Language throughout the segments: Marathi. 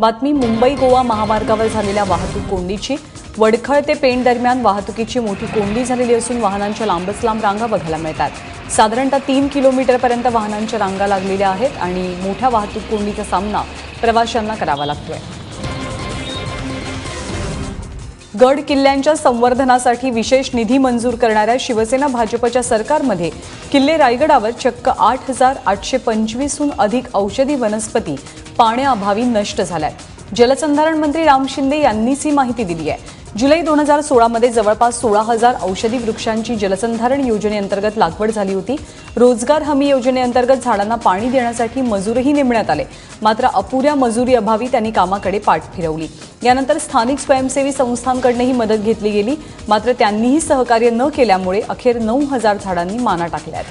बातमी मुंबई गोवा महामार्गावर झालेल्या वाहतूक कोंडीची। वडखळ ते पेण दरम्यान वाहतुकीची मोठी कोंडी झालेली असून वाहनांच्या लांबच लांब रांगा बघायला मिळतात। साधारणतः 3 किलोमीटरपर्यंत वाहनांच्या रांगा लागलेल्या आहेत आणि मोठ्या वाहतूक कोंडीचा सामना प्रवाशांना करावा लागतोय। गड किल्ल्यांच्या संवर्धनासाठी विशेष निधी मंजूर करणाऱ्या शिवसेना भाजपच्या सरकारमध्ये किल्ले रायगडावर चक्क 8,825हून अधिक औषधी वनस्पती पाण्याअभावी नष्ट झाल्यात। जलसंधारण मंत्री राम शिंदे यांनीच ही माहिती दिली आहे। जुलै 2016 मध्ये जवळपास 16,000 औषधी वृक्षांची जलसंधारण योजनेअंतर्गत लागवड झाली होती। रोजगार हमी योजनेअंतर्गत झाडांना पाणी देण्यासाठी मजूरही नेमण्यात आले, मात्र अपुऱ्या मजुरी अभावी त्यांनी कामाकडे पाठ फिरवली। यानंतर स्थानिक स्वयंसेवी संस्थांकडूनही मदत घेतली गेली, मात्र त्यांनीही सहकार्य न केल्यामुळे अखेर 9,000 झाडांनी माना टाकल्यात।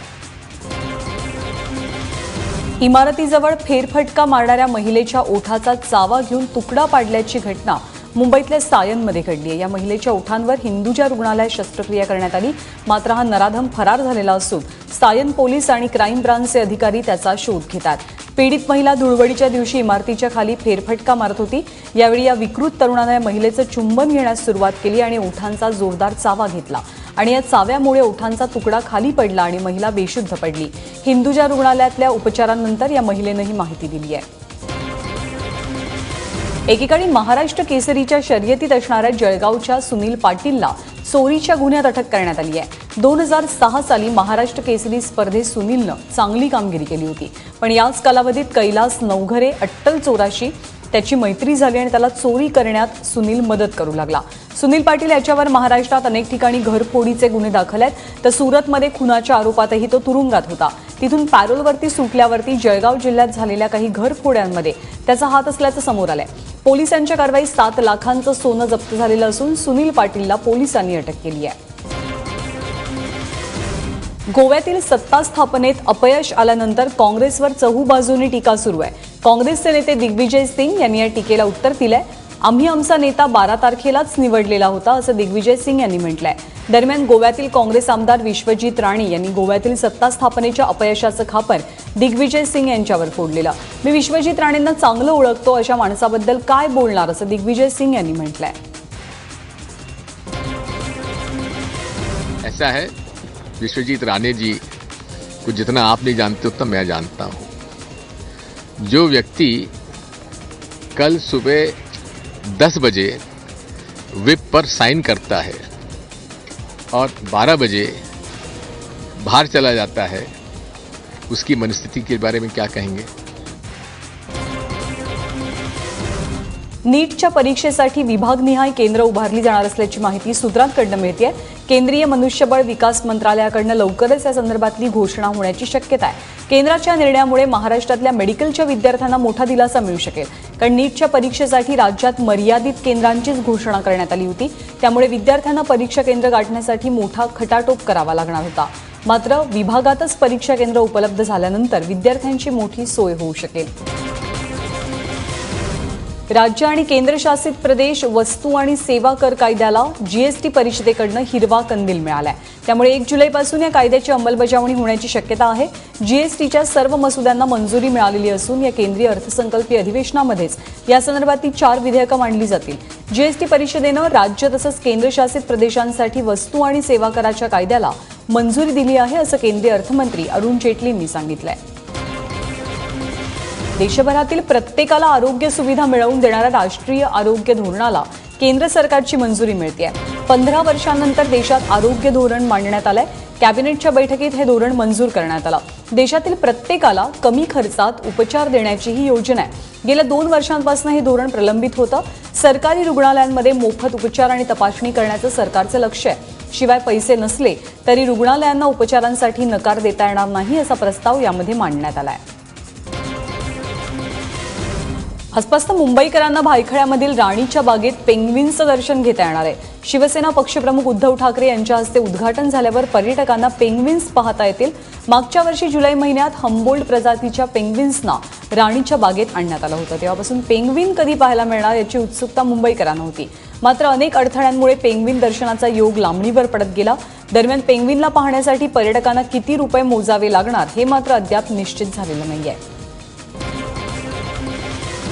इमारतीजवळ फेरफटका मारणाऱ्या महिलेच्या ओठाचा चावा घेऊन तुकडा पाडल्याची घटना मुंबईतल्या सायनमध्ये घडली आहे। या महिलेच्या ओठांवर हिंदुजा रुग्णालयात शस्त्रक्रिया करण्यात आली, मात्र हा नराधम फरार झालेला असून सायन पोलीस आणि क्राईम ब्रांचचे अधिकारी त्याचा शोध घेतात। पीडित महिला धुळवडीच्या दिवशी इमारतीच्या खाली फेरफटका मारत होती। यावेळी या विकृत तरुणाने महिलेचं चुंबन घेण्यास सुरुवात केली आणि ओठांचा जोरदार चावा घेतला आणि या चाव्यामुळे ओठांचा तुकडा खाली पडला आणि महिला बेशुद्ध पडली। हिंदुजा रुग्णालयातल्या उपचारांनंतर या महिलेनं ही माहिती दिली आहे। एकीकडे महाराष्ट्र केसरीच्या शर्यतीत असणाऱ्या जळगावच्या सुनील पाटीलला चोरीच्या गुन्ह्यात अटक करण्यात आली आहे। 2006 साली महाराष्ट्र केसरी स्पर्धेत सुनीलनं चांगली कामगिरी केली होती, पण याच कालावधीत कैलास नवघरे अट्टल चोराशी त्याची मैत्री झाली आणि त्याला चोरी करण्यात सुनील मदत करू लागला। सुनील पाटील याच्यावर महाराष्ट्रात अनेक ठिकाणी घरफोडीचे गुन्हे दाखल आहेत, तर सुरतमध्ये खुनाच्या आरोपातही तो तुरुंगात होता। तिथून पॅरोलवरती सुटल्यावरती जळगाव जिल्ह्यात झालेल्या काही घरफोड्यांमध्ये त्याचा हात असल्याचं समोर आलंय। पोलिसांच्या कारवाईत 7 लाखांचं सोनं जप्त झालेलं असून सुनील पाटीलला पोलिसांनी अटक केली आहे। गोव्यातील सत्ता स्थापनेत अपयश आल्यानंतर काँग्रेसवर चहूबाजूनी टीका सुरू आहे। काँग्रेसचे नेते दिग्विजय सिंग यांनी या टीकेला उत्तर दिलंय। आम्ही आमचा नेता 12 तारखेलाच निवडलेला होता, असं दिग्विजय सिंग यांनी म्हटलंय। दरम्यान गोव्यातील काँग्रेस आमदार विश्वजित राणे यांनी गोव्यातील सत्ता स्थापनेच्या अपयशाचं खापर दिग्विजय सिंग यांच्यावर फोडलेलं। मी विश्वजित राणेंना चांगलं ओळखतो, अशा माणसाबद्दल काय बोलणार, असं दिग्विजय सिंग यांनी म्हटलंय। ऐसा है, विश्वजीत राणे जी को जितना आप नहीं जानते उतना मैं जानता हूं। जो व्यक्ति कल सुबह 10 बजे विप पर साइन करता है और 12 बजे बाहर चला जाता है, उसकी मनस्थिति के बारे में क्या कहेंगे? नीटच्या परीक्षेसाठी विभागनिहाय केंद्र उभारली जाणार असल्याची माहिती सूत्रांकडून मिळते। केंद्रीय मनुष्यबळ विकास मंत्रालयाकडून लवकरच या संदर्भातली घोषणा होण्याची शक्यता आहे। केंद्राच्या निर्णयामुळे महाराष्ट्रातल्या मेडिकलच्या विद्यार्थ्यांना मोठा दिलासा मिळू शकेल, कारण नीटच्या परीक्षेसाठी राज्यात मर्यादित केंद्रांचीच घोषणा करण्यात आली होती। त्यामुळे विद्यार्थ्यांना परीक्षा केंद्र गाठण्यासाठी मोठा खटाटोप करावा लागणार होता, मात्र विभागातच परीक्षा केंद्र उपलब्ध झाल्यानंतर विद्यार्थ्यांची मोठी सोय होऊ शकेल। राज्य आणि केंद्रशासित प्रदेश वस्तू आणि सेवा कर कायद्याला जीएसटी परिषदेकडून हिरवा कंदील मिळालाय। त्यामुळे 1 जुलैपासून या कायद्याची अंमलबजावणी होण्याची शक्यता आहे। जीएसटीच्या सर्व मसुद्यांना मंजुरी मिळालेली असून या केंद्रीय अर्थसंकल्पीय अधिवेशनामध्येच या संदर्भातली 4 विधेयकं मांडली जातील। जीएसटी परिषदेनं राज्य तसंच केंद्रशासित प्रदेशांसाठी वस्तू आणि सेवा कराच्या कायद्याला मंजुरी दिली आहे, असं केंद्रीय अर्थमंत्री अरुण जेटली यांनी सांगितलंय। देशभरातील प्रत्येकाला आरोग्य सुविधा मिळवून देणाऱ्या राष्ट्रीय आरोग्य धोरणाला केंद्र सरकारची मंजुरी मिळते आहे। 15 वर्षांनंतर देशात आरोग्य धोरण मांडण्यात आलंय। कॅबिनेटच्या बैठकीत हे धोरण मंजूर करण्यात आलं। देशातील प्रत्येकाला कमी खर्चात उपचार देण्याची ही योजना आहे। गेल्या 2 वर्षांपासून हे धोरण प्रलंबित होतं। सरकारी रुग्णालयांमध्ये मोफत उपचार आणि तपासणी करण्याचं सरकारचं लक्ष्य आहे। शिवाय पैसे नसले तरी रुग्णालयांना उपचारांसाठी नकार देता येणार नाही, असा प्रस्ताव यामध्ये मांडण्यात आलाय। आजपासून मुंबईकरांना भायखळ्यामधील राणीच्या बागेत पेंग्विन्सचं दर्शन घेता येणार आहे। शिवसेना पक्षप्रमुख उद्धव ठाकरे यांच्या हस्ते उद्घाटन झाल्यावर पर्यटकांना पेंग्विन्स पाहता येतील। मागच्या वर्षी जुलै महिन्यात हम्बोल्ट प्रजातीच्या पेंग्विन्सना राणीच्या बागेत आणण्यात आलं होतं। तेव्हापासून पेंग्विन कधी पाहायला मिळणार याची उत्सुकता मुंबईकरांना होती, मात्र अनेक अडथळ्यांमुळे पेंग्विन दर्शनाचा योग लांबणीवर पडत गेला। दरम्यान पेंग्विनला पाहण्यासाठी पर्यटकांना किती रुपये मोजावे लागणार हे मात्र अद्याप निश्चित झालेलं नाहीये।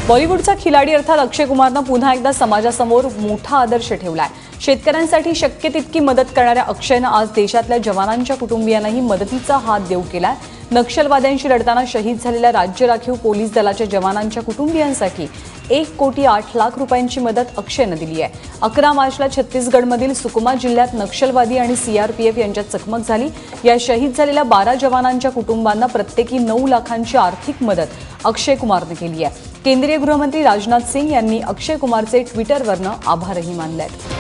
बॉलिवूडचा खिलाडी अर्थात अक्षय कुमारनं पुन्हा एकदा समाजासमोर मोठा आदर्श ठेवलाय. शेतकऱ्यांसाठी शक्य तितकी मदत करणाऱ्या अक्षयनं आज देशातल्या जवानांच्या कुटुंबियांनाही मदतीचा हात देऊ केलाय. नक्षलवाद्यांशी लढताना शहीद झालेल्या राज्य राखीव पोलीस दलाच्या जवानांच्या कुटुंबियांसाठी 1,08,00,000 रुपयांची मदत अक्षयनं दिली आहे. 11 मार्चला छत्तीसगडमधील सुकमा जिल्ह्यात नक्षलवादी आणि सीआरपीएफ यांच्यात चकमक झाली. या शहीद झालेल्या 12 जवानांच्या कुटुंबांना प्रत्येकी 9 लाखांची आर्थिक मदत अक्षय कुमारनं केली आहे. केंद्रीय गृहमंत्री राजनाथ सिंग यांनी अक्षय कुमारचे ट्विटरवरनं आभारही मानले आहेत.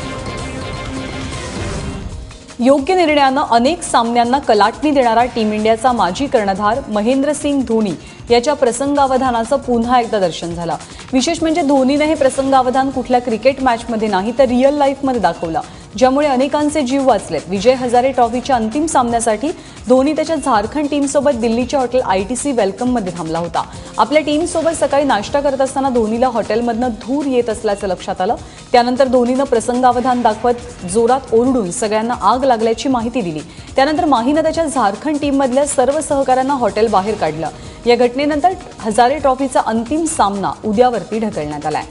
योग्य निर्णयानं अनेक सामन्यांना कलाटणी देणारा टीम इंडियाचा माजी कर्णधार महेंद्रसिंग धोनी याच्या प्रसंगावधानाचं पुन्हा एकदा दर्शन झालं. विशेष म्हणजे धोनीने हे प्रसंगावधान कुठल्या क्रिकेट मॅचमध्ये नाही तर रिअल लाईफमध्ये दाखवलं, ज्यामुळे अनेकांचे जीव वाचलेत. विजय हजारे ट्रॉफीच्या अंतिम सामन्यासाठी धोनी त्याच्या झारखंड टीमसोबत दिल्लीच्या हॉटेल ITC वेलकममध्ये थांबला होता. आपल्या टीमसोबत सकाळी नाश्ता करत असताना धोनीला हॉटेलमधनं धूर येत असल्याचं लक्षात आलं. त्यानंतर धोनीनं प्रसंगावधान दाखवत जोरात ओरडून सगळ्यांना आग लागल्याची माहिती दिली. त्यानंतर माहीनं त्याच्या झारखंड टीममधल्या सर्व सहकाऱ्यांना हॉटेल बाहेर काढलं. या घटनेनंतर हजारे ट्रॉफीचा अंतिम सामना उद्यावरती ढकलण्यात आलाय.